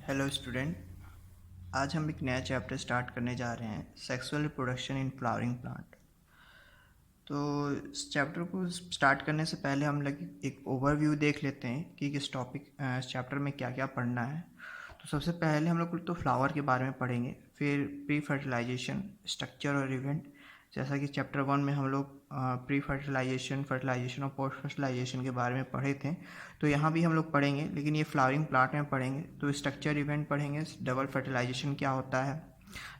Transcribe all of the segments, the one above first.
Hello student. आज हम एक नया चैप्टर स्टार्ट करने जा रहे हैं, sexual reproduction in flowering plant. तो इस चैप्टर को स्टार्ट करने से पहले हम लोग एक ओवरव्यू देख लेते हैं कि किस टॉपिक इस चैप्टर में क्या क्या पढ़ना है। तो सबसे पहले हम लोग तो फ्लावर के बारे में पढ़ेंगे, फिर प्री फर्टिलाइजेशन, स्ट्रक्चर और इवेंट। जैसा कि चैप्टर 1 में हम लोग प्री फर्टिलाइजेशन, फर्टिलाइजेशन और पोस्ट फर्टिलाइजेशन के बारे में पढ़े थे, तो यहाँ भी हम लोग पढ़ेंगे, लेकिन ये फ्लावरिंग प्लांट में पढ़ेंगे। तो स्ट्रक्चर इवेंट पढ़ेंगे, डबल फर्टिलाइजेशन क्या होता है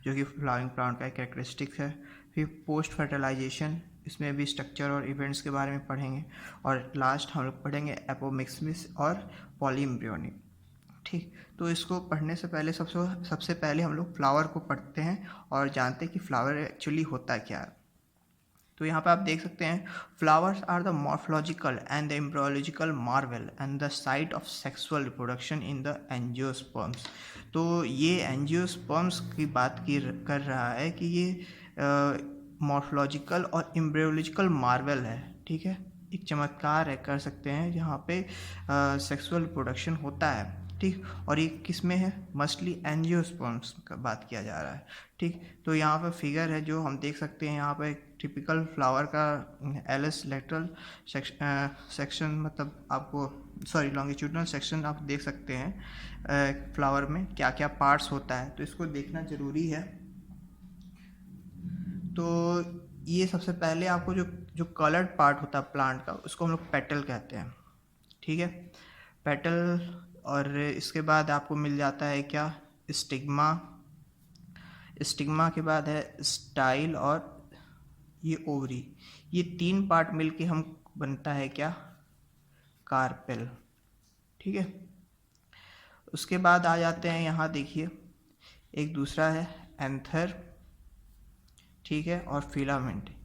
जो कि फ्लावरिंग प्लांट का एक कैरेक्टरिस्टिक है। फिर पोस्ट फर्टिलाइजेशन, इसमें भी स्ट्रक्चर और इवेंट्स के बारे में पढ़ेंगे। और लास्ट हम लोग पढ़ेंगे एपोमिक्सिस और पॉलीएम्ब्रियोनी। ठीक, तो इसको पढ़ने से पहले सबसे पहले हम लोग फ्लावर को पढ़ते हैं और जानते हैं कि फ्लावर एक्चुअली होता क्या है। तो यहाँ पे आप देख सकते हैं, flowers are the morphological and the embryological marvel and the site of sexual reproduction in the angiosperms. तो ये एंजियोस्पर्म्स की बात कर रहा है कि ये मॉर्फोलॉजिकल और एम्ब्रियोलॉजिकल मार्वल है। ठीक है, एक चमत्कार है, कर सकते हैं, जहाँ पे सेक्सुअल रिप्रोडक्शन होता है। ठीक, और ये किस में है? मस्टली एंजियोस्पर्म्स का बात किया जा रहा है। ठीक, तो यहाँ पर फिगर है जो हम देख सकते हैं। यहाँ पर एक टिपिकल फ्लावर का एलिस लेटरल सेक्शन, मतलब आपको लॉन्गिट्यूडनल सेक्शन आप देख सकते हैं। फ्लावर में क्या क्या पार्ट्स होता है, तो इसको देखना ज़रूरी है। तो ये सबसे पहले आपको जो जो कलर्ड पार्ट होता है प्लांट का, उसको हम लोग पेटल कहते हैं। ठीक है, पेटल। और इसके बाद आपको मिल जाता है क्या? स्टिग्मा। स्टिग्मा के बाद है स्टाइल और ये ओवरी। ये तीन पार्ट मिलके हम बनता है क्या? कार्पेल। ठीक है, उसके बाद आ जाते हैं, यहाँ देखिए एक दूसरा है एंथर। ठीक है, और फिलामेंट।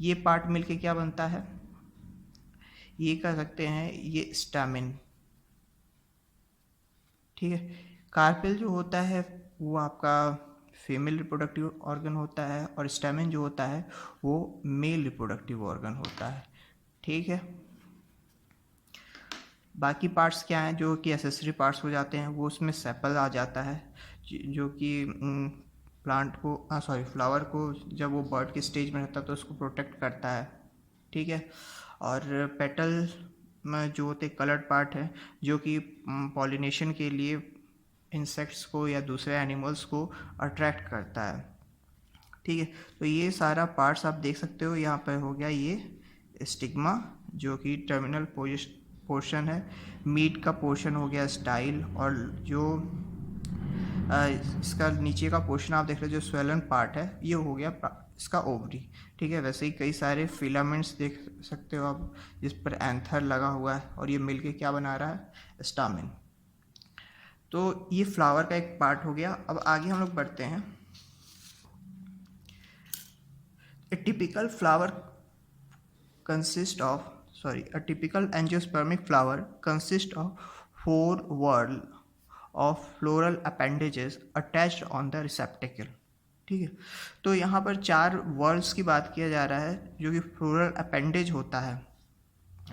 ये पार्ट मिलके क्या बनता है? ये कह सकते हैं ये स्टैमिन। ठीक है, कार्पेल जो होता है वो आपका फीमेल रिप्रोडक्टिव ऑर्गन होता है, और स्टैमिन जो होता है वो मेल रिप्रोडक्टिव ऑर्गन होता है। ठीक है, बाकी पार्ट्स क्या हैं जो कि एसेसरी पार्ट्स हो जाते हैं, वो उसमें सेपल आ जाता है, जो कि प्लांट को फ्लावर को जब वो बर्ड के स्टेज में रहता है तो उसको प्रोटेक्ट करता है। ठीक है, और पेटल में जो होते कलर्ड पार्ट है जो कि पॉलिनेशन के लिए इंसेक्ट्स को या दूसरे एनिमल्स को अट्रैक्ट करता है। ठीक है, तो ये सारा पार्ट्स आप देख सकते हो। यहाँ पर हो गया ये स्टिग्मा जो कि टर्मिनल पोर्शन है, मीट का पोर्शन हो गया स्टाइल, और जो इसका नीचे का पोर्शन आप देख रहे हो जो स्वेलन पार्ट है, ये हो गया इसका ओवरी। ठीक है, वैसे ही कई सारे फिलामेंट्स देख सकते हो आप जिस पर एंथर लगा हुआ है, और ये मिलके क्या बना रहा है? स्टामिन। तो ये फ्लावर का एक पार्ट हो गया। अब आगे हम लोग बढ़ते हैं। A typical flower consists of a typical angiospermic flower consists of four whorl of floral appendages attached on the receptacle. ठीक है, तो यहाँ पर चार वर्ल्स की बात किया जा रहा है जो कि फ्लोरल अपेंडेज होता है।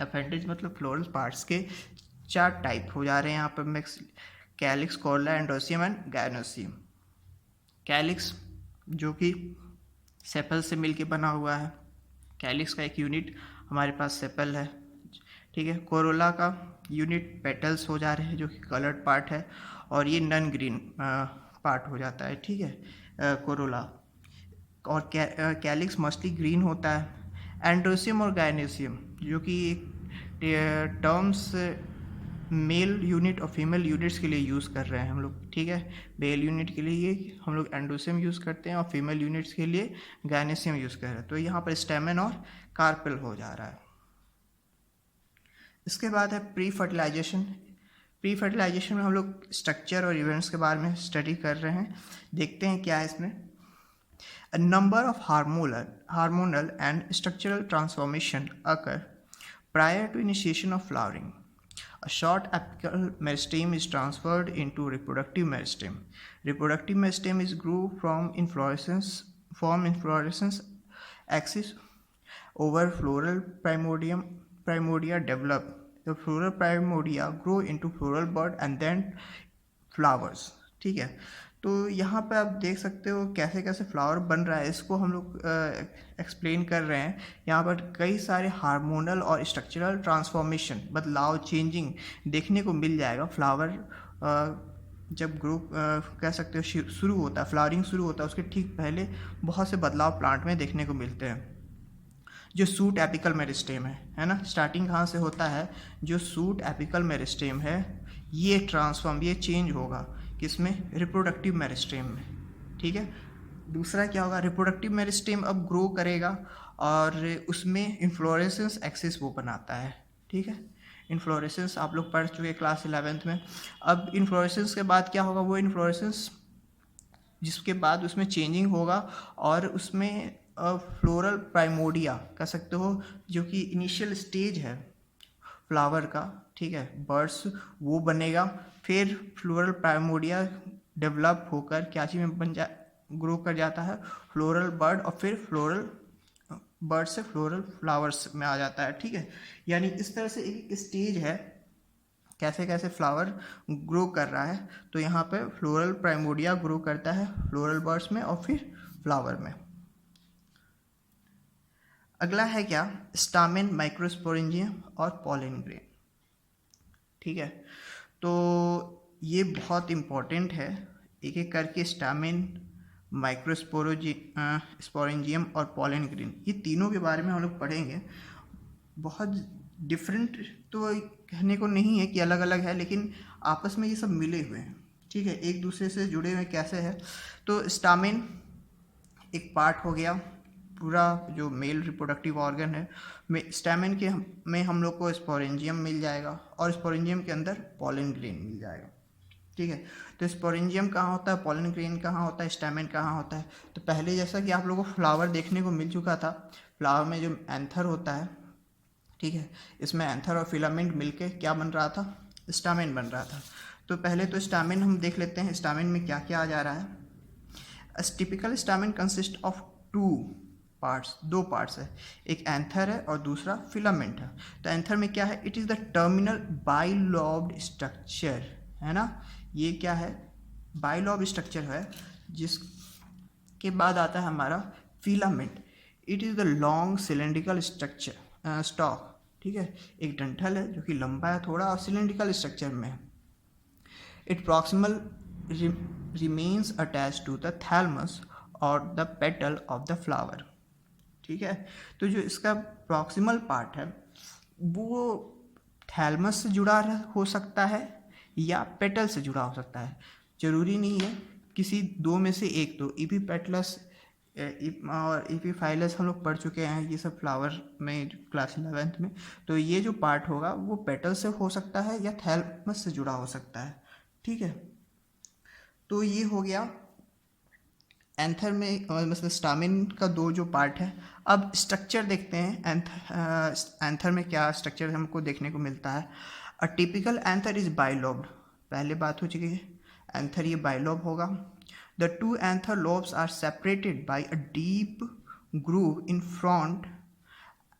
अपेंडेज मतलब फ्लोरल पार्ट्स के चार टाइप हो जा रहे हैं यहाँ पर mix: calyx, corolla, androecium and gynoecium. Calyx जो कि सेपल से मिलके बना हुआ है, कैलिक्स का एक यूनिट हमारे पास सेपल है। ठीक है, कोरोला का यूनिट पेटल्स हो जा रहे हैं जो कि कलर्ड पार्ट है, और ये नन ग्रीन पार्ट हो जाता है। ठीक है, कोरोला। और कैलिक्स मोस्टली ग्रीन होता है। एंड्रोसियम और गायनेसियम जो कि एक टर्म्स मेल यूनिट और फीमेल यूनिट्स के लिए यूज़ कर रहे हैं हम लोग। ठीक है, मेल यूनिट के लिए हम लोग एंडोसियम यूज़ करते हैं और फीमेल यूनिट्स के लिए गायनेसियम यूज़ कर रहे हैं। तो यहाँ पर स्टेमन और कार्पेल हो जा रहा है। इसके बाद है प्री फर्टिलाइजेशन। प्री फर्टिलाइजेशन में हम लोग स्ट्रक्चर और इवेंट्स के बारे में स्टडी कर रहे हैं। देखते हैं क्या है इसमें। A number of hormonal and structural transformation occur prior to initiation of flowering. A short apical meristeme is transferred into reproductive meristeme. Reproductive meristeme is grew from inflorescence axis over floral primodia develop. The floral primodia grow into floral bud and then flowers. ठीक है, तो यहाँ पे आप देख सकते हो कैसे कैसे फ्लावर बन रहा है, इसको हम लोग एक्सप्लेन कर रहे हैं। यहाँ पर कई सारे हार्मोनल और स्ट्रक्चरल ट्रांसफॉर्मेशन, बदलाव, चेंजिंग देखने को मिल जाएगा। फ्लावर जब ग्रो कह सकते हो शुरू होता है, फ्लावरिंग शुरू होता है, उसके ठीक पहले बहुत से बदलाव प्लांट में देखने को मिलते हैं। जो सूट एपिकल मेरिस्टेम है ना, स्टार्टिंग कहाँ से होता है, जो सूट एपिकल मेरिस्टेम है ये ट्रांसफॉर्म, ये चेंज होगा किसमें, रिप्रोडक्टिव मेरिस्टेम में। ठीक है, दूसरा क्या होगा, रिप्रोडक्टिव मेरिस्टेम अब ग्रो करेगा और उसमें इन्फ्लोरेसेंस एक्सिस वो बनाता है। ठीक है, इन्फ्लोरेसेंस आप लोग पढ़ चुके क्लास 11th में। अब इन्फ्लोरेसेंस के बाद क्या होगा, वो इन्फ्लोरेसेंस जिसके बाद उसमें चेंजिंग होगा और उसमें फ्लोरल प्राइमोडिया कह सकते हो, जो कि इनिशियल स्टेज है फ्लावर का। ठीक है, बर्ड्स वो बनेगा, फिर फ्लोरल प्राइमोडिया डेवलप होकर क्या चीज़ में ग्रो कर जाता है, फ्लोरल बर्ड, और फिर फ्लोरल बर्ड से फ्लोरल फ्लावर्स में आ जाता है। ठीक है, यानी इस तरह से एक स्टेज है कैसे कैसे फ्लावर ग्रो कर रहा है। तो यहाँ पे फ्लोरल प्राइमोडिया ग्रो करता है फ्लोरल बर्ड्स में और फिर फ्लावर में। अगला है क्या, स्टामेन, माइक्रोस्पोरेंजियम और पॉलन ग्रेन। ठीक है, तो ये बहुत इम्पोर्टेंट है, एक एक करके स्टामेन, स्पोरेंजियम और पॉलन ग्रेन, ये तीनों के बारे में हम लोग पढ़ेंगे। बहुत डिफरेंट तो कहने को नहीं है कि अलग अलग है, लेकिन आपस में ये सब मिले हुए हैं। ठीक है, एक दूसरे से जुड़े हुए कैसे है, तो स्टामेन एक पार्ट हो गया, पूरा जो मेल रिप्रोडक्टिव ऑर्गन है में स्टैमेन के में हम लोग को स्पोरेंजियम मिल जाएगा और स्पोरेंजियम के अंदर पॉलन ग्रेन मिल जाएगा। ठीक है, तो स्पोरेंजियम कहाँ होता है, पॉलन ग्रेन कहाँ होता है, स्टैमेन कहाँ होता है। तो पहले जैसा कि आप लोगों को फ्लावर देखने को मिल चुका था, फ्लावर में जो एंथर होता है, ठीक है, इसमें एंथर और फिलामेंट मिलके क्या बन रहा था, स्टामेन बन रहा था। तो पहले तो स्टामेन हम देख लेते हैं, स्टामेन में क्या क्या आ जा रहा है। A typical stamen consists of two parts, दो पार्ट्स है, एक एंथर है और दूसरा फिलामेंट है। तो एंथर में क्या है, it is the terminal bilobed structure, है ना, ये क्या है, बाइलॉब्ड स्ट्रक्चर है। जिसके बाद आता है हमारा filament, it is the long cylindrical structure stock. ठीक है, एक डंठल है जो कि लंबा है थोड़ा और सिलेंड्रिकल स्ट्रक्चर में है। It proximal remains attached to the thalamus or the petal of the flower। ठीक है, तो जो इसका प्रॉक्सिमल पार्ट है वो थैलमस से जुड़ा हो सकता है या पेटल से जुड़ा हो सकता है, जरूरी नहीं है, किसी दो में से एक। तो इपीपेटलस और इपीफाइलस हम लोग पढ़ चुके हैं ये सब फ्लावर में क्लास 11th में। तो ये जो पार्ट होगा वो पेटल से हो सकता है या थैलमस से जुड़ा हो सकता है। ठीक है, तो ये हो गया एंथर में मतलब स्टामिन का दो जो पार्ट है। अब स्ट्रक्चर देखते हैं, एंथर में क्या स्ट्रक्चर हमको देखने को मिलता है। A typical anther is bilobed, पहले बात हो चुकी है, एंथर ये बाइलोब होगा। The two anther lobes are separated by a deep groove in front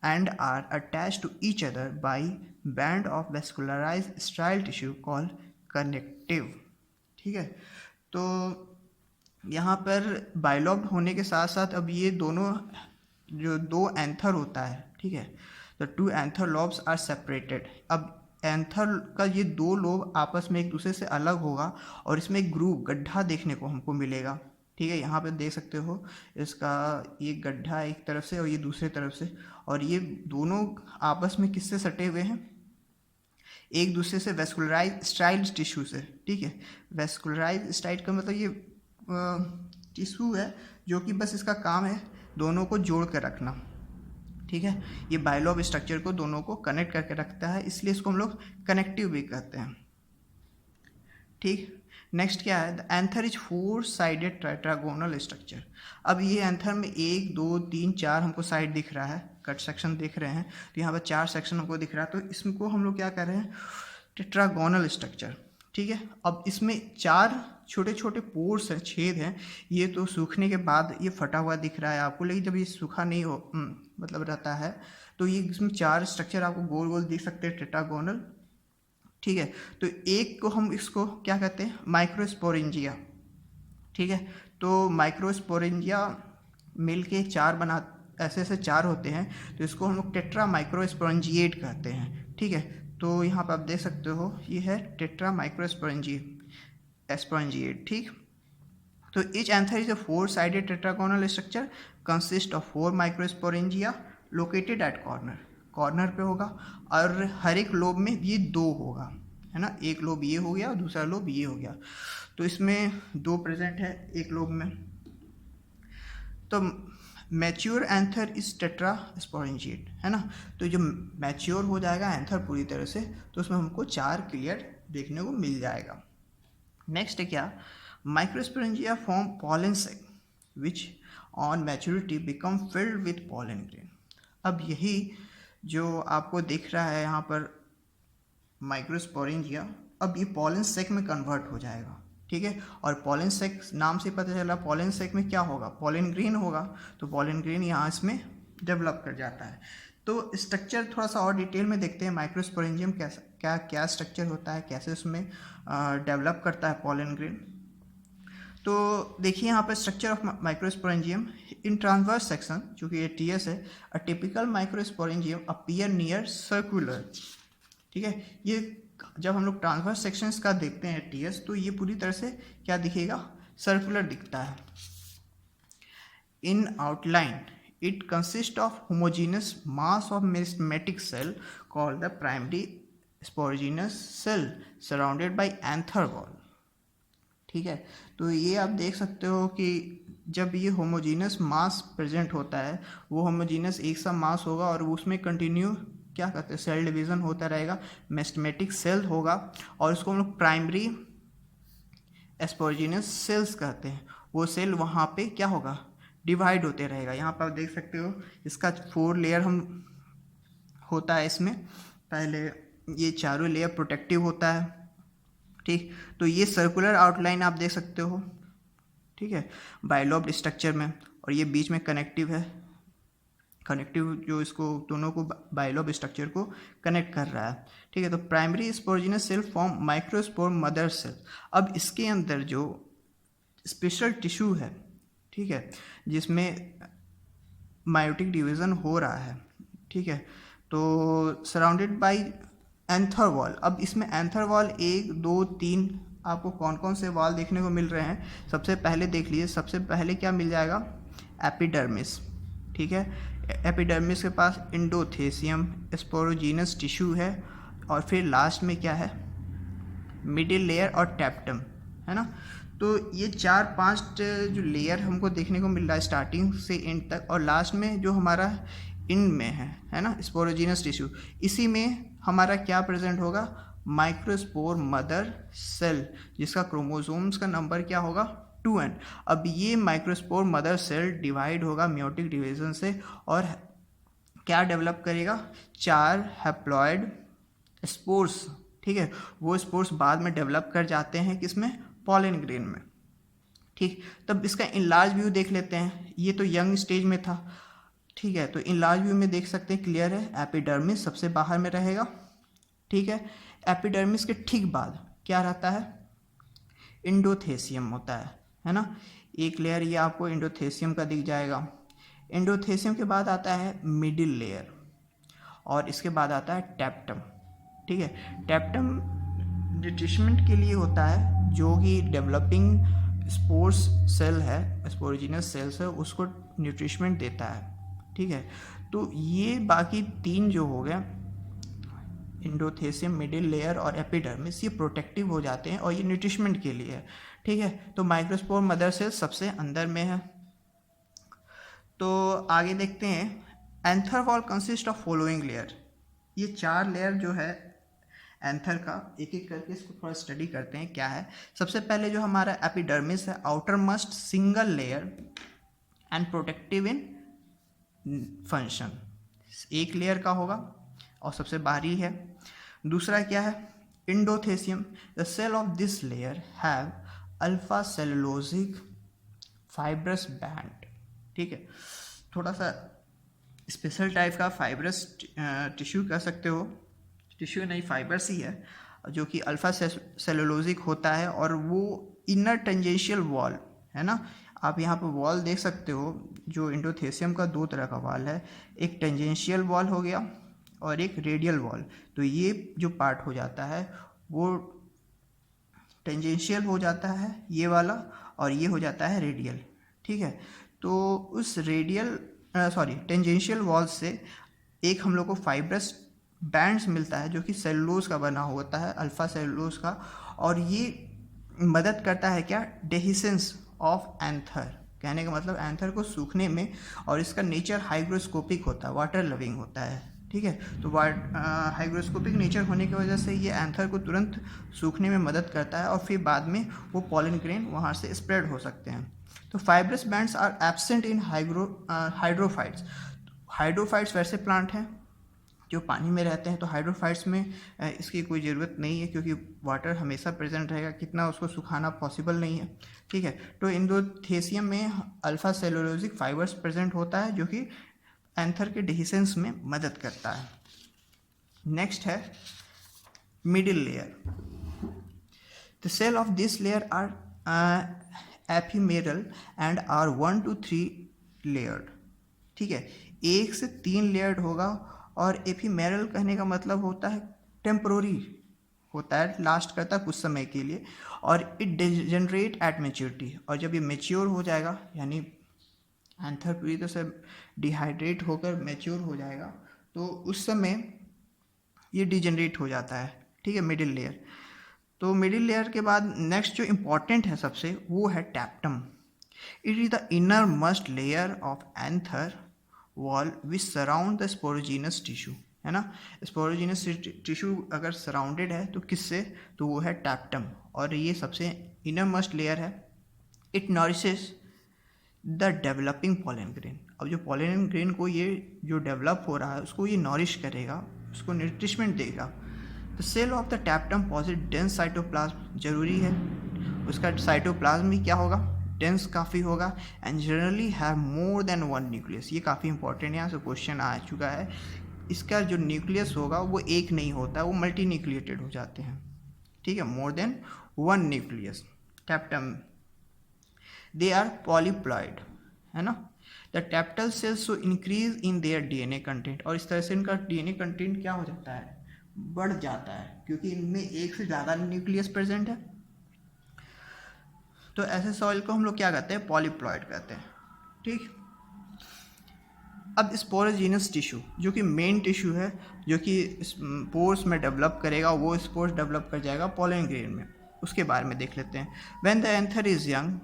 and are attached to each other by band of vascularized strial tissue called connective। ठीक है, तो यहाँ पर बाइलॉब्ड होने के साथ साथ अब ये दोनों जो दो एंथर होता है, ठीक है, the two anther lobes are separated. अब एंथर का ये दो लोब आपस में एक दूसरे से अलग होगा और इसमें एक ग्रूव, गड्ढा देखने को हमको मिलेगा। ठीक है, यहाँ पे देख सकते हो इसका ये गड्ढा एक तरफ से और ये दूसरे तरफ से, और ये दोनों आपस में किससे सटे हुए हैं, एक दूसरे से वेस्कुलराइज स्टाइल्ड टिश्यू से। ठीक है, वेस्कुलराइज स्टाइल का मतलब ये टिश्यू है जो कि बस इसका काम है दोनों को जोड़ कर रखना। ठीक है, ये बाइलॉब स्ट्रक्चर को दोनों को कनेक्ट करके रखता है, इसलिए इसको हम लोग कनेक्टिव भी कहते हैं। ठीक, नेक्स्ट क्या है, the anther is 4 sided tetragonal structure. अब ये एंथर में 1 2 3 4 हमको साइड दिख रहा है, कट सेक्शन दिख रहे हैं, तो यहाँ पर 4 सेक्शन हमको दिख रहा है, तो इसको हम लोग क्या कर रहे हैं, टेट्रागोनल स्ट्रक्चर। ठीक है, अब इसमें 4 छोटे छोटे पोर्स हैं, छेद हैं। ये तो सूखने के बाद ये फटा हुआ दिख रहा है आपको, लेकिन जब ये सूखा नहीं हो मतलब रहता है तो ये इसमें 4 स्ट्रक्चर आपको गोल गोल दिख सकते हैं टेट्रागोनल। ठीक है। तो एक को हम इसको क्या कहते हैं, माइक्रोस्पोरेंजिया। ठीक है, तो माइक्रोस्पोरेंजिया मिल के चार बना, ऐसे ऐसे चार होते हैं, तो इसको हम लोग टेट्रा माइक्रोस्पोरेंजिएट कहते हैं। ठीक है, तो यहाँ पर आप देख सकते हो ये है टेट्रा माइक्रोस्पोरेंजिएट। ठीक, तो each anther is a four-sided tetragonal structure consist of four microsporangia located at corner। Corner पे होगा और हर एक लोब में ये दो होगा, है ना। एक लोब ये हो गया और दूसरा लोब ये हो गया, तो इसमें दो प्रेजेंट है एक लोब में। तो mature anther is tetra sporangiate, है ना। तो जो मैच्योर हो जाएगा एंथर पूरी तरह से, तो उसमें हमको चार क्लियर देखने को मिल जाएगा। नेक्स्ट है क्या, microsporangia form pollen sac which on maturity become filled with pollen grain. अब यही जो आपको दिख रहा है यहाँ पर माइक्रोस्पोरेंजिया, अब ये पॉलन सैक में कन्वर्ट हो जाएगा। ठीक है, और पॉलन सैक नाम से पता चला, पॉलन सैक में क्या होगा, पॉलन ग्रेन होगा, तो पॉलन ग्रेन यहाँ इसमें डेवलप कर जाता है। तो स्ट्रक्चर थोड़ा सा और डिटेल में देखते हैं, माइक्रोस्पोरेंजियम कैसा क्या क्या स्ट्रक्चर होता है, कैसे उसमें डेवलप करता है पॉलन ग्रेन। तो देखिए यहाँ पर structure of microsporangium in transverse section, चूँकि ये टीएस है, a typical microsporangium appear near circular. ठीक है, ये जब हम लोग ट्रांसवर्स सेक्शंस का देखते हैं टीएस, तो ये पूरी तरह से क्या दिखेगा, सर्कुलर दिखता है। In outline it consist of homogeneous mass of meristematic cell called the primary sporogenous cell surrounded by anther wall. ठीक है, तो ये आप देख सकते हो कि जब ये होमोजीनस मास प्रेजेंट होता है, वो होमोजीनस एक सा मास होगा और उसमें कंटिन्यू क्या कहते हैं, सेल डिवीज़न होता रहेगा, मेरिस्टेमेटिक सेल होगा, और उसको हम लोग प्राइमरी स्पोरोजीनस सेल्स कहते हैं। वो सेल वहाँ पे क्या होगा, डिवाइड होते रहेगा। यहाँ पर आप देख सकते हो इसका 4 लेयर हम होता है इसमें। पहले ये चारों लेयर प्रोटेक्टिव होता है। ठीक, तो ये सर्कुलर आउटलाइन आप देख सकते हो। ठीक है, बाइलोब्ड स्ट्रक्चर में, और ये बीच में कनेक्टिव है, कनेक्टिव जो इसको दोनों को बाइलोब स्ट्रक्चर को कनेक्ट कर रहा है। ठीक है, तो primary sporogenous cell form microspore mother cell. अब इसके अंदर जो स्पेशल टिश्यू है, ठीक है, जिसमें मायोटिक डिवीज़न हो रहा है। ठीक है, तो सराउंडेड बाय एंथर वॉल। अब इसमें एंथर वॉल 1 2 3 आपको कौन कौन से वॉल देखने को मिल रहे हैं, सबसे पहले देख लीजिए। सबसे पहले क्या मिल जाएगा, एपिडर्मिस। ठीक है, एपिडर्मिस के पास इंडोथेसियम स्पोरोजीनस टिश्यू है, और फिर लास्ट में क्या है, मिडिल लेयर और टैप्टम, है ना। तो ये 4-5 जो लेयर हमको देखने को मिल रहा है स्टार्टिंग से एंड तक, और लास्ट में जो हमारा इन में है ना, स्पोरोजीनस टिश्यू, इसी में हमारा क्या प्रेजेंट होगा, माइक्रोस्पोर मदर सेल, जिसका क्रोमोसोम्स का नंबर क्या होगा, 2n। अब ये माइक्रोस्पोर मदर सेल डिवाइड होगा म्योटिक डिवीजन से, और क्या डेवलप करेगा, 4 हैप्लॉयड स्पोर्स। ठीक है, वो स्पोर्स बाद में डेवलप कर जाते हैं किसमें, पॉलन ग्रेन में। ठीक, तब इसका इनलार्ज व्यू देख लेते हैं। ये तो यंग स्टेज में था। ठीक है, तो इनलार्ज व्यू में देख सकते हैं, क्लियर है, एपिडर्मिस सबसे बाहर में रहेगा। ठीक है, एपिडर्मिस के ठीक बाद क्या रहता है, इंडोथेसियम होता है ना। एक लेयर ये आपको इंडोथेसियम का दिख जाएगा। इंडोथेसियम के बाद आता है मिडिल लेयर, और इसके बाद आता है टैप्टम। ठीक है, टैप्टम न्यूट्रिशमेंट के लिए होता है, जो कि डेवलपिंग स्पोर्स सेल है, स्पोरोजीनस सेल्स है, उसको न्यूट्रिशमेंट देता है। ठीक है, तो ये बाकी 3 जो हो गए, इंडोथेसियम, मिडिल लेयर और एपिडर्मिस, ये प्रोटेक्टिव हो जाते हैं और ये न्यूट्रिशमेंट के लिए है। ठीक है, तो माइक्रोस्पोर मदर सेल सबसे अंदर में है। तो आगे देखते हैं, anther wall consist of following layer. ये 4 लेयर जो है एंथर का, एक एक करके इसको थोड़ा स्टडी करते हैं क्या है। सबसे पहले जो हमारा एपिडर्मिस है, outermost single layer and protective in function, एक लेयर का होगा और सबसे बाहरी है। दूसरा क्या है, endothecium, the cell of this layer have alpha cellulosic fibrous band. ठीक है, थोड़ा सा स्पेशल टाइप का फाइब्रस टिश्यू कह सकते हो, टिश्यू नहीं फाइबर्स ही है, जो कि अल्फा सेलुलोजिक होता है, और वो इनर टेंजेंशियल वॉल है ना। आप यहाँ पर वॉल देख सकते हो, जो इंडोथेसियम का दो तरह का वॉल है, एक टेंजेंशियल वॉल हो गया और एक रेडियल वॉल। तो ये जो पार्ट हो जाता है वो टेंजेंशियल हो जाता है ये वाला, और ये हो जाता है रेडियल, ठीक है। तो उस रेडियल टेंजेंशियल वॉल से एक हम लोग को फाइब्रस बैंड्स मिलता है जो कि सेलुलोज का बना होता है, अल्फा सेलुलोज का, और ये मदद करता है क्या, डेहिसेंस ऑफ एंथर। कहने का मतलब एंथर को सूखने में, और इसका नेचर हाइग्रोस्कोपिक होता है, वाटर लविंग होता है, ठीक है। तो हाइग्रोस्कोपिक नेचर होने की वजह से ये एंथर को तुरंत सूखने में मदद करता है, और फिर बाद में वो पॉलन ग्रेन वहाँ से स्प्रेड हो सकते हैं। तो fibrous bands are absent in hydrophytes. Hydrophytes वैसे प्लांट हैं जो पानी में रहते हैं, तो हाइड्रोफाइट्स में इसकी कोई ज़रूरत नहीं है, क्योंकि वाटर हमेशा प्रेजेंट रहेगा, कितना उसको सुखाना पॉसिबल नहीं है, ठीक है। तो इंडोथेसियम में अल्फा सेलुलोजिक फाइबर्स प्रेजेंट होता है जो कि एंथर के डेहिसेंस में मदद करता है। नेक्स्ट है middle layer. The cell of this layer are ephemeral and are 1 to 3 layered, ठीक है। 1 से 3 लेयर्ड होगा, और एपिमेरल कहने का मतलब होता है टेम्पोररी होता है, लास्ट करता है कुछ समय के लिए, और इट डिजेनरेट एट मेच्योरिटी। और जब ये मेच्योर हो जाएगा, यानी एंथर पूरी तरह से डिहाइड्रेट होकर मेच्योर हो जाएगा, तो उस समय ये डिजेनरेट हो जाता है, ठीक है, मिडिल लेयर। तो मिडिल लेयर के बाद नेक्स्ट जो इम्पॉर्टेंट है सबसे, वो है tapetum. It is the inner must layer of anther wall which surround the sporogenous tissue, है ना। स्पोरोजीनस टिश्यू अगर सराउंडेड है तो किससे, तो वो है टैप्टम, और ये सबसे इनर मस्ट लेयर है। It nourishes the developing pollen grain. अब जो पॉलन ग्रेन को ये जो डेवलप हो रहा है उसको ये नॉरिश करेगा, उसको न्यूट्रिशमेंट देगा। The cell of the tapetum possess dense cytoplasm, जरूरी है उसका साइटोप्लाज्म भी क्या होगा, डेंस काफ़ी होगा, and generally have more than 1 nucleus. ये काफ़ी इंपॉर्टेंट है, यहाँ से क्वेश्चन आ चुका है। इसका जो न्यूक्लियस होगा वो एक नहीं होता, वो मल्टी न्यूक्लिएटेड हो जाते हैं, ठीक है, more than 1 nucleus tapetum. They are polyploid, है ना। The tapetal cells so increase in their DNA content, और इस तरह से इनका डीएनए कंटेंट क्या हो जाता है, बढ़ जाता है, क्योंकि इनमें एक से ज़्यादा न्यूक्लियस प्रेजेंट है। तो ऐसे सॉइल को हम लोग क्या कहते हैं, पॉलीप्लॉइड कहते हैं, ठीक। अब स्पोरोजीनस टिश्यू जो कि मेन टिश्यू है, जो कि स्पोर्स में डेवलप करेगा, वो स्पोर्स डेवलप कर जाएगा पॉलन ग्रेन में, उसके बारे में देख लेते हैं। When the anther is young,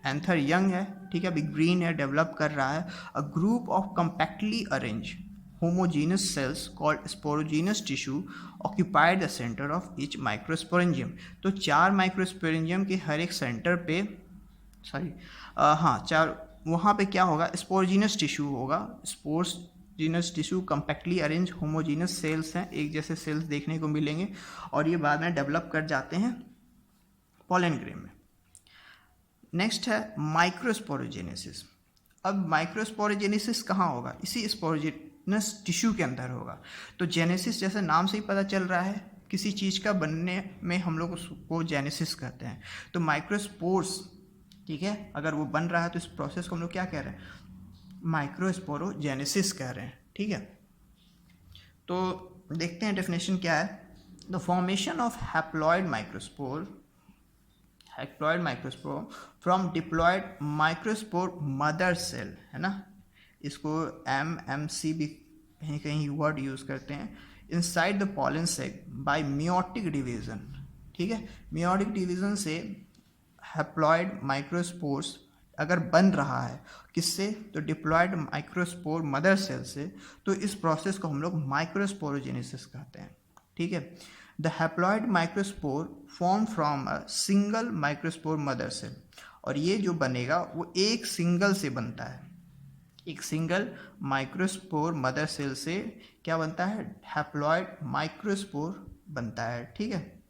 anther young है, ठीक है, अभी ग्रीन है, डेवलप कर रहा है, a group of compactly arrange homogeneous cells called sporogenous tissue occupy the center of each microsporangium। तो 4 माइक्रोस्पोरेंजियम के हर एक सेंटर पे चार, वहाँ पे क्या होगा, स्पोरोजीनस टिश्यू होगा। Sporogenous tissue compactly arrange homogeneous cells हैं, एक जैसे सेल्स देखने को मिलेंगे, और ये बाद में डेवलप कर जाते हैं पॉलन ग्रेन में। नेक्स्ट है माइक्रोस्पोरोजेनेसिस। अब माइक्रोस्पोरोजेनेसिस कहाँ होगा, इसी स्पोरोजेनस टिश्यू के अंदर होगा। तो जेनेसिस जैसे नाम से ही पता चल रहा है, किसी चीज़ का बनने में हम लोग उसको जेनेसिस कहते हैं। तो माइक्रोस्पोर्स, ठीक है, अगर वो बन रहा है तो इस प्रोसेस को हम लोग क्या कह रहे हैं, माइक्रोस्पोरोजेनेसिस कह रहे हैं, ठीक है। तो देखते हैं डेफिनेशन क्या है। The formation of haploid microspore from diploid microspore mother cell, है ना, इसको MMC भी कहीं कहीं वर्ड यूज़ करते हैं, inside the pollen sac by meiotic division, ठीक है। मियोटिक डिवीजन से हैप्लॉइड माइक्रोस्पोर्स अगर बन रहा है किससे, तो डिप्लॉयड माइक्रोस्पोर मदर सेल से, तो इस प्रोसेस को हम लोग माइक्रोस्पोरोजेनेसिस कहते हैं, ठीक है। The haploid microspore form from a single microspore mother cell, और ये जो बनेगा वो एक सिंगल से बनता है, एक सिंगल माइक्रोस्पोर मदर सेल से क्या बनता है, हैप्लॉइड माइक्रोस्पोर बनता है, ठीक है।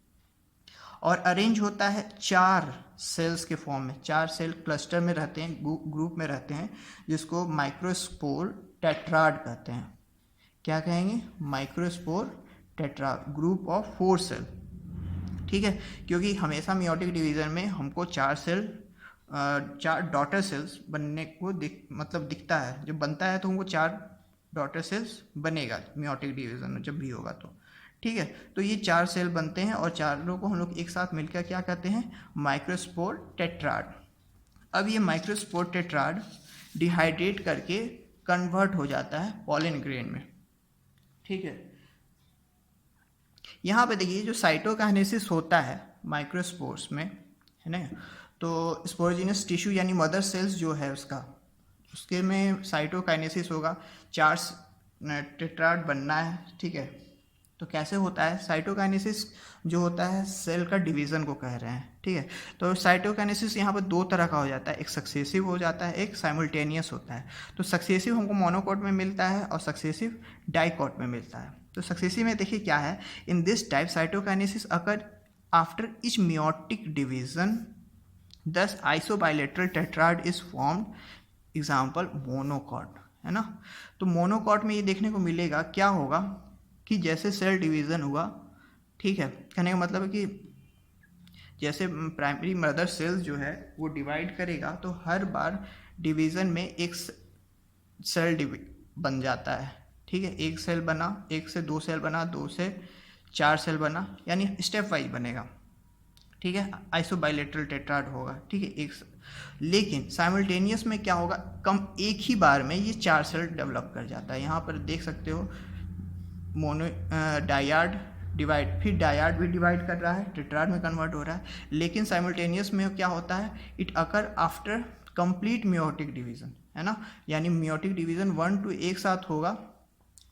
और अरेंज होता है 4 सेल्स के फॉर्म में, 4 सेल क्लस्टर में रहते हैं, ग्रुप में रहते हैं, जिसको माइक्रोस्पोर टेट्राड कहते हैं। क्या कहेंगे, microspore tetra, group of 4 cell, ठीक है, क्योंकि हमेशा मियोटिक डिवीज़न में हमको 4 डॉटर सेल्स बनने को दिखता है, जब बनता है तो हमको 4 डॉटर सेल्स बनेगा मियोटिक डिवीज़न में जब भी होगा तो, ठीक है। तो ये 4 सेल बनते हैं और चारों को हम लोग एक साथ मिलकर क्या कहते हैं, माइक्रोस्पोर टेट्राड। अब ये माइक्रोस्पोर टेट्राड डिहाइड्रेट करके कन्वर्ट हो जाता है पॉलन ग्रेन में, ठीक है। यहाँ पे देखिए जो साइटोकाइनेसिस होता है माइक्रोस्पोर्स में, है ना, तो स्पोरोजिनस टिश्यू यानी मदर सेल्स जो है उसके में साइटोकाइनेसिस होगा, 4 टेट्राड बनना है, ठीक है। तो कैसे होता है साइटोकाइनेसिस, जो होता है सेल का डिवीज़न को कह रहे हैं, ठीक है। तो साइटोकाइनेसिस यहाँ पर 2 तरह का हो जाता है, एक सक्सेसिव हो जाता है, एक साइमल्टेनियस होता है। तो सक्सेसिव हमको मोनोकॉट में मिलता है और सक्सेसिव डाइकॉट में मिलता है। तो सक्सेसिव में देखिए क्या है, in this type cytokinesis occur after each meiotic division, thus isobilateral tetrad is formed, example monocot, है ना। तो मोनोकॉट में ये देखने को मिलेगा क्या होगा कि जैसे सेल डिवीज़न हुआ, ठीक है, कहने का मतलब है कि जैसे प्राइमरी मदर सेल्स जो है वो डिवाइड करेगा तो हर बार डिवीज़न में एक सेल बन जाता है, ठीक है। एक सेल बना, 1 से 2 सेल बना, 2 से 4 सेल बना, यानी स्टेप वाइज बनेगा, ठीक है। आइसोबाइलेटरल टेट्राड होगा, ठीक है। लेकिन साइमल्टेनियस में क्या होगा, एक ही बार में ये 4 सेल डेवलप कर जाता है। यहाँ पर देख सकते हो मोनो डायाड डिवाइड, फिर डायाड भी डिवाइड कर रहा है, टेट्राड में कन्वर्ट हो रहा है। लेकिन साइमल्टेनियस में क्या होता है, it occur after complete meiotic division, है ना, यानी मियोटिक डिवीज़न 1 to एक साथ होगा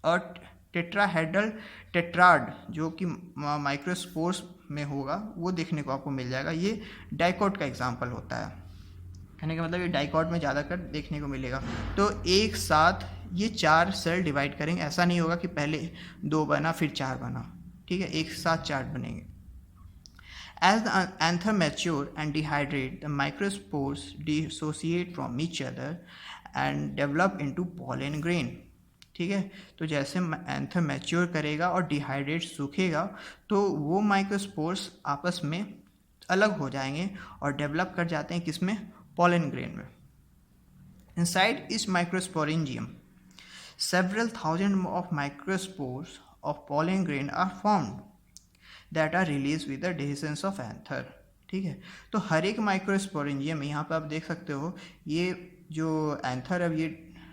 और टेट्राहेड्रल टेट्राड जो कि माइक्रोस्पोर्स में होगा वो देखने को आपको मिल जाएगा। ये डाइकॉट का एग्जाम्पल होता है, कहने का मतलब ये डाइकॉट में ज़्यादातर देखने को मिलेगा। तो एक साथ ये 4 सेल डिवाइड करेंगे, ऐसा नहीं होगा कि पहले 2 बना फिर 4 बना, ठीक है, एक साथ 4 बनेंगे। As the anther mature and dehydrate, the microspores dissociate from each other and develop into pollen grain, ठीक है। तो जैसे एंथर मैच्योर करेगा और डिहाइड्रेट सूखेगा तो वो माइक्रोस्पोर्स आपस में अलग हो जाएंगे और डेवलप कर जाते हैं किसमें, pollen grain में। Inside each microsporangium, several thousand of microspores of pollen grain are formed that are released with the dehiscence of anther, ठीक है। तो हर एक माइक्रोस्पोरेंजियम में यहाँ पे आप देख सकते हो ये जो एंथर अब ये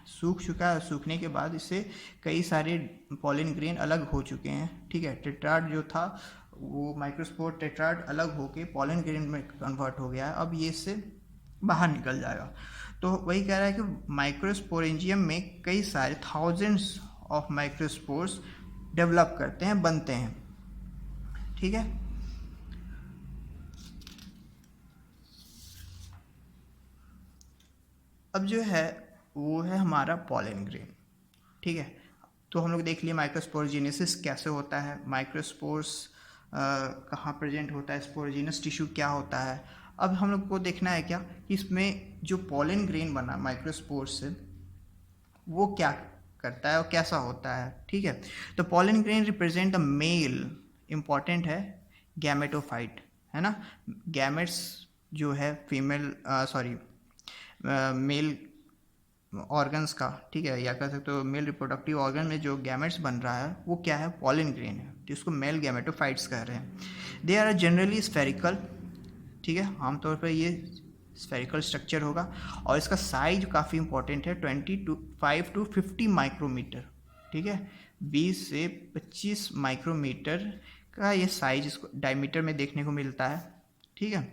सूख चुका है, सूखने के बाद इससे कई सारे पॉलन ग्रेन अलग हो चुके हैं, ठीक है। टेट्राड जो था वो माइक्रोस्पोर टेट्राड अलग होके पॉलन ग्रेन में कन्वर्ट हो गया है, अब ये इससे बाहर निकल जाएगा। तो वही कह रहा है कि माइक्रोस्पोरेंजियम में कई सारे थाउजेंड्स ऑफ माइक्रोस्पोर्स डेवलप करते हैं, बनते हैं, ठीक है। अब जो है वो है हमारा पॉलन ग्रेन, ठीक है। तो हम लोग देख लिए माइक्रोस्पोरोजेनेसिस कैसे होता है, माइक्रोस्पोर्स कहाँ प्रेजेंट होता है, स्पोरोजिनस टिश्यू क्या होता है। अब हम लोग को देखना है क्या कि इसमें जो पॉलन ग्रेन बना माइक्रोस्पोर्स से वो क्या करता है और कैसा होता है, ठीक है। तो pollen grain represent the male, important है, गैमेटोफाइट, है ना। गैमेट्स जो है फीमेल मेल ऑर्गन्स का, ठीक है, या कह सकते हो मेल रिप्रोडक्टिव ऑर्गन में जो गैमेट्स बन रहा है वो क्या है, पॉलन ग्रेन है, जिसको मेल गैमेटोफाइट्स कह रहे हैं। दे आर जनरली स्फेरिकल, ठीक है, आमतौर पर ये स्फेरिकल स्ट्रक्चर होगा और इसका साइज काफ़ी इंपॉर्टेंट है, 25 to 50 माइक्रोमीटर, ठीक है, 20 से 25 माइक्रोमीटर का ये साइज इसको डायमीटर में देखने को मिलता है, ठीक है।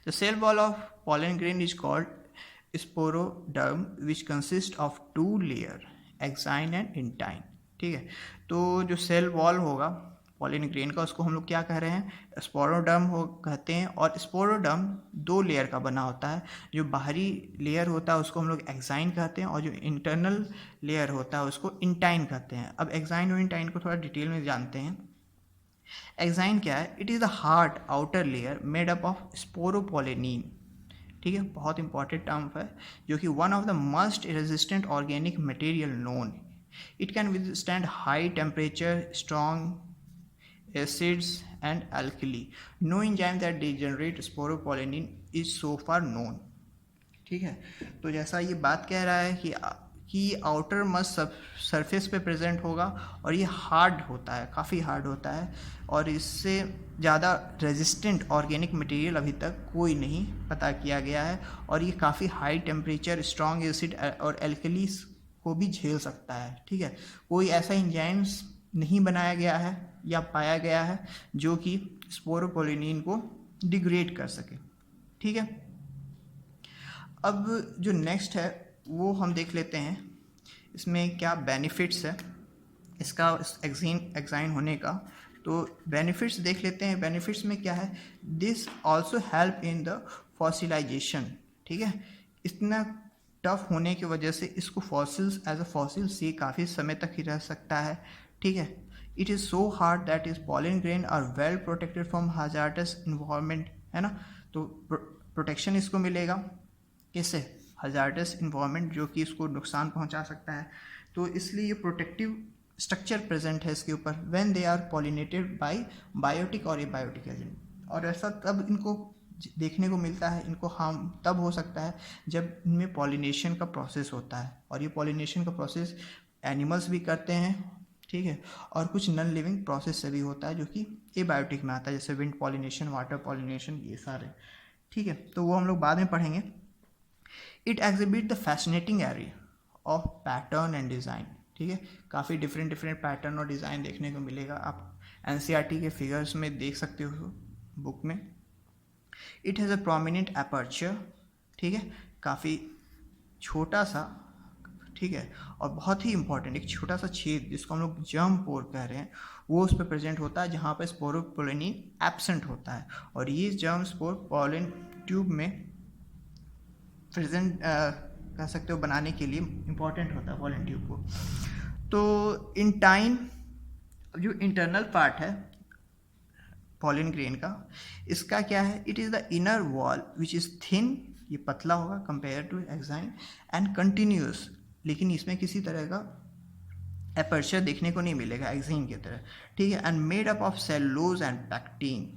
The cell wall of pollen grain is called sporoderm which consist of 2 layer, exine and intine, ठीक है। तो जो सेल वॉल होगा पॉलन ग्रेन का उसको हम लोग क्या कह रहे हैं, स्पोरोडर्म हो कहते हैं। और स्पोरोडर्म 2 लेयर का बना होता है, जो बाहरी लेयर होता है उसको हम लोग एक्साइन कहते हैं और जो इंटरनल लेयर होता है उसको इंटाइन कहते हैं। अब एक्साइन और इंटाइन को थोड़ा डिटेल में जानते हैं। एक्साइन क्या है, it is the hard outer layer made up of sporopollenin, ठीक है, बहुत इंपॉर्टेंट टर्म है, जो कि one of the most resistant organic material known. It can withstand high temperature, strong acids and alkali. No enzyme that they generate sporopollenin is so far known. ठीक है, तो जैसा ये बात कह रहा है कि आउटर मस्ट सरफेस पे प्रेजेंट होगा और ये हार्ड होता है, काफ़ी हार्ड होता है, और इससे ज़्यादा रेजिस्टेंट ऑर्गेनिक मटेरियल अभी तक कोई नहीं पता किया गया है, और ये काफ़ी हाई टेम्परेचर, स्ट्रॉन्ग एसिड और एल्कलीस को भी झेल सकता है। ठीक है, कोई ऐसा इंजाइम्स नहीं बनाया गया है या पाया गया है जो कि स्पोरोपोलिनिन को डिग्रेड कर सके। ठीक है, अब जो नेक्स्ट है वो हम देख लेते हैं इसमें क्या बेनिफिट्स है इसका एक्साइन होने का। तो बेनिफिट्स देख लेते हैं। बेनिफिट्स में क्या है, this also help in the fossilization. ठीक है, इतना टफ होने की वजह से इसको फॉसिल्स एज अ फॉसिल सी काफ़ी समय तक ही रह सकता है। ठीक है, it is so hard that is pollen grain are well protected from hazardous environment, है ना। तो प्रोटेक्शन इसको मिलेगा किससे, हजार्डस इन्वायरमेंट जो कि इसको नुकसान पहुंचा सकता है। तो इसलिए ये प्रोटेक्टिव स्ट्रक्चर प्रेजेंट है इसके ऊपर when they are pollinated by biotic और एबायोटिक एजेंट। और ऐसा तब इनको देखने को मिलता है, इनको हार्म तब हो सकता है जब इनमें पॉलिनेशन का प्रोसेस होता है, और ये पॉलिनेशन का प्रोसेस एनिमल्स भी करते हैं। ठीक है, और कुछ नॉन लिविंग प्रोसेस से भी होता है जो कि एबायोटिक में आता है, जैसे विंड पॉलिनेशन, वाटर पॉलिनेशन, ये सारे। ठीक है, तो वो हम लोग बाद में पढ़ेंगे। It exhibit the fascinating area of pattern and design. ठीक है, काफ़ी डिफरेंट पैटर्न और डिज़ाइन देखने को मिलेगा, आप एनसीईआरटी के फिगर्स में देख सकते हो बुक में। It has a prominent aperture. ठीक है, काफ़ी छोटा सा, ठीक है, और बहुत ही इंपॉर्टेंट एक छोटा सा छेद जिसको हम लोग जर्म पोर कह रहे हैं, वो उस पर प्रेजेंट होता है जहाँ पर स्पोरोपोलिनिन एब्सेंट होता है, और ये जर्म स्पोर पॉलन ट्यूब में प्रेजेंट कह सकते हो बनाने के लिए इम्पॉर्टेंट होता है पॉलन ट्यूब को। तो इंटाइन जो इंटरनल पार्ट है पॉलन ग्रेन का, इसका क्या है, it is the inner wall which is thin, ये पतला होगा compare to exine, and continuous, लेकिन इसमें किसी तरह का एपर्चर देखने को नहीं मिलेगा एक्साइन की तरह। ठीक है, and made up of cellulose and pectin.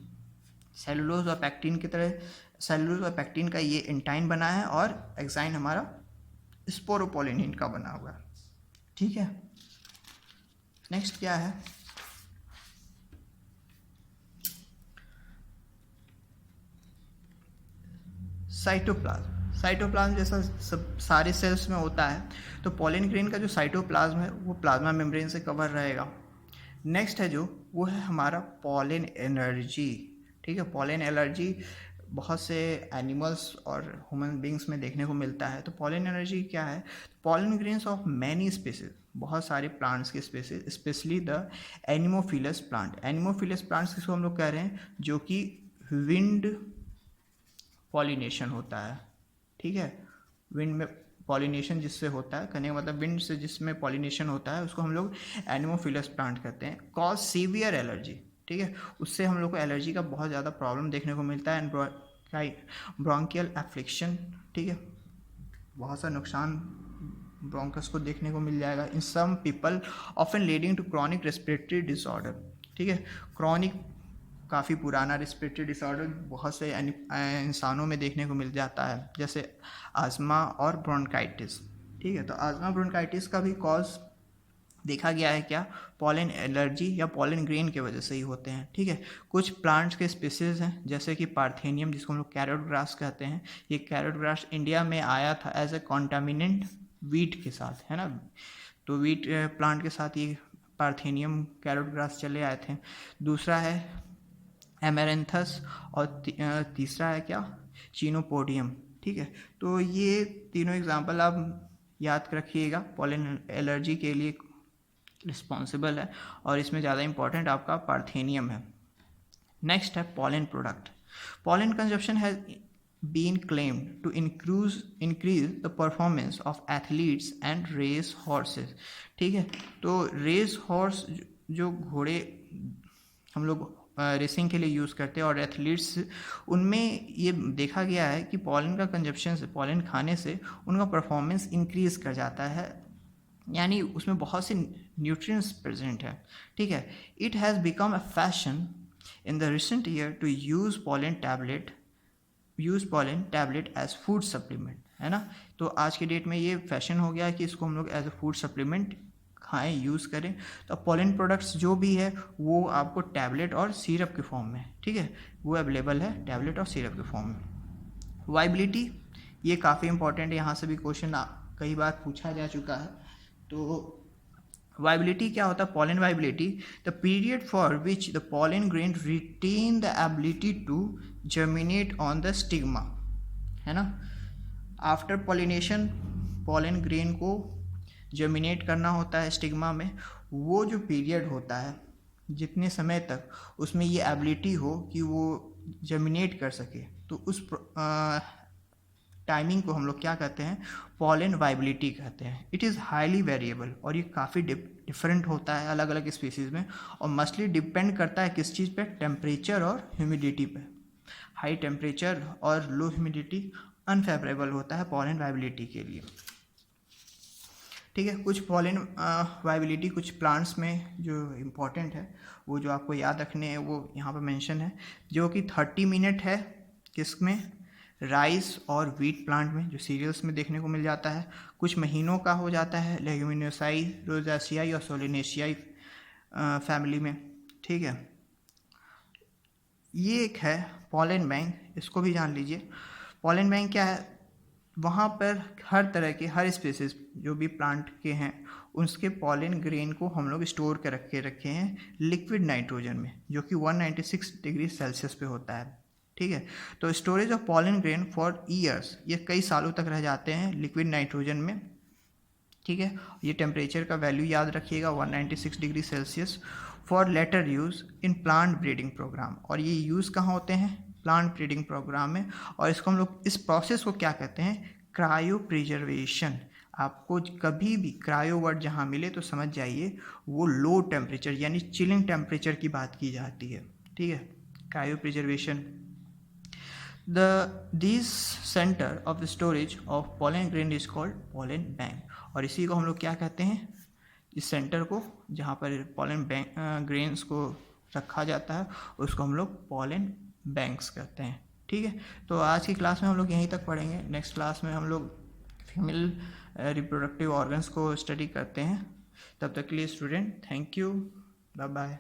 Cellulose और पैक्टीन की तरह, सेलुलोज और पैक्टीन का ये इंटाइन बना है, और एक्साइन हमारा स्पोरोपोलिनिन का बना हुआ है। ठीक है, नेक्स्ट क्या है, साइटोप्लाज्म। साइटोप्लाज्म जैसा सब सारे सेल्स में होता है, तो पॉलन ग्रेन का जो साइटोप्लाज्म है वो प्लाज्मा मेम्ब्रेन से कवर रहेगा। नेक्स्ट है जो वो है हमारा पॉलन एनर्जी। ठीक है, पॉलन एनर्जी बहुत से एनिमल्स और ह्यूमन बींग्स में देखने को मिलता है। तो पॉलन एनर्जी क्या है, pollen grains of many species, बहुत सारे प्लांट्स के species, specially the anemophilous plant. Anemophilous plants किसको हम लोग कह रहे हैं, जो कि विंड पॉलिनेशन होता है। ठीक है, विंड में पॉलिनेशन जिससे होता है, कहने का मतलब विंड से जिसमें पॉलिनेशन होता है उसको हम लोग एनिमोफिलस प्लांट कहते हैं। Cause severe allergy. ठीक है, उससे हम लोग को एलर्जी का बहुत ज़्यादा प्रॉब्लम देखने को मिलता है, एंड ब्रोंकियल एफ्लिक्शन। ठीक है, बहुत सा नुकसान ब्रोंकस को देखने को मिल जाएगा। In some people often leading to chronic respiratory disorder. ठीक है, क्रॉनिक काफ़ी पुराना रेस्पिरेटरी डिसऑर्डर बहुत से इंसानों में देखने को मिल जाता है, जैसे आज़मा और ब्रोंकाइटिस। ठीक है, तो आज़मा ब्रोंकाइटिस का भी कॉज देखा गया है क्या, पॉलन एलर्जी या पॉलन ग्रेन की वजह से ही होते हैं। ठीक है, कुछ प्लांट्स के स्पीसीज हैं जैसे कि पार्थेनियम, जिसको हम लोग कैरोट ग्रास कहते हैं। ये कैरोट ग्रास इंडिया में आया था एज ए कॉन्टामिनेंट वीट के साथ, है ना। तो वीट प्लांट के साथ ये पार्थेनियम कैरोट ग्रास चले आए थे। दूसरा है एमेरेंथस, और तीसरा है क्या, चिनोपोडियम। ठीक है, तो ये तीनों एग्जाम्पल आप याद रखिएगा, पॉलन एलर्जी के लिए रिस्पॉन्सिबल है, और इसमें ज़्यादा इंपॉर्टेंट आपका पार्थेनियम है। नेक्स्ट है pollen product. Pollen consumption has been claimed to increase the performance of athletes and race horses. ठीक है, तो रेस हॉर्स जो घोड़े हम लोग रेसिंग के लिए यूज़ करते हैं, और एथलीट्स, उनमें ये देखा गया है कि पॉलन का कंजप्शन से, पॉलन खाने से उनका परफॉर्मेंस इंक्रीज़ कर जाता है, यानी उसमें बहुत से न्यूट्रिएंट्स प्रेजेंट है। ठीक है, it has become a fashion in the recent year to use pollen tablet as food supplement, है ना। तो आज के डेट में ये फैशन हो गया है कि इसको हम लोग एज अ फूड सप्लीमेंट खाएं, यूज़ करें। तो पॉलन प्रोडक्ट्स जो भी है वो आपको टैबलेट और सिरप के फॉर्म में, ठीक है, वो अवेलेबल है टैबलेट और सिरप के फॉर्म में। वाइबिलिटी, ये काफ़ी इंपॉर्टेंट है, यहाँ से भी क्वेश्चन कई बार पूछा जा चुका है। तो वाइबिलिटी क्या होता है? Pollen viability, the period for which the pollen grain retain the ability to germinate on the stigma, है ना। आफ्टर पॉलिनेशन पॉलन ग्रेन को जर्मिनेट करना होता है स्टिग्मा में, वो जो पीरियड होता है जितने समय तक उसमें ये एबिलिटी हो कि वो जर्मिनेट कर सके, तो उस टाइमिंग को हम लोग क्या कहते हैं? पॉलन वाइबिलिटी कहते हैं। इट इज़ हाईली वेरिएबल, और ये काफ़ी डिफरेंट होता है अलग अलग स्पीसीज़ में, और मस्टली डिपेंड करता है किस चीज़ पे? टेम्परेचर और ह्यूमिडिटी पे। हाई टेम्परेचर और लो ह्यूमिडिटी अनफेवरेबल होता है पॉलन वाइबिलिटी के लिए, ठीक है। कुछ पॉलन वाइबिलिटी कुछ प्लांट्स में जो इम्पॉर्टेंट है, वो जो आपको याद रखने हैं वो यहाँ पर मेंशन है, जो कि 30 मिनट है, किस में? राइस और वीट प्लांट में, जो सीरियल्स में देखने को मिल जाता है। कुछ महीनों का हो जाता है लेग्यूमिनोसाई, रोज़ेशियाई और सोलिनेशियाई फैमिली में, ठीक है। ये एक है पॉलन बैंक, इसको भी जान लीजिए। पॉलन बैंक क्या है? वहाँ पर हर तरह के, हर स्पीसीज जो भी प्लांट के हैं उसके पॉलन ग्रेन को हम लोग स्टोर कर रखे हैं लिक्विड नाइट्रोजन में, जो कि 196 डिग्री सेल्सियस पे होता है, ठीक है। तो storage of pollen grain for years, ये कई सालों तक रह जाते हैं लिक्विड नाइट्रोजन में, ठीक है। ये टेम्परेचर का वैल्यू याद रखिएगा 196 degree celsius, for later use in plant breeding programme. और ये यूज़ कहाँ होते हैं? प्लांट ब्रीडिंग प्रोग्राम में। और इसको हम लोग, इस प्रोसेस को क्या कहते हैं? Cryo preservation. आपको कभी भी क्रायो वर्ड जहाँ मिले तो समझ जाइए वो लो टेम्परेचर यानी चिलिंग टेम्परेचर की बात की जाती है, ठीक है। Cryo preservation, this centre of storage of pollen grain is called pollen bank. और इसी को हम लोग क्या कहते हैं? इस सेंटर को जहाँ पर पॉलन बैंक ग्रेन्स को रखा जाता है उसको हम लोग पॉलन बैंक्स कहते हैं, ठीक है। तो आज की क्लास में हम लोग यहीं तक पढ़ेंगे। नेक्स्ट क्लास में हम लोग फीमेल रिप्रोडक्टिव ऑर्गन्स को स्टडी करते हैं। तब तक के लिए student, thank you, bye bye.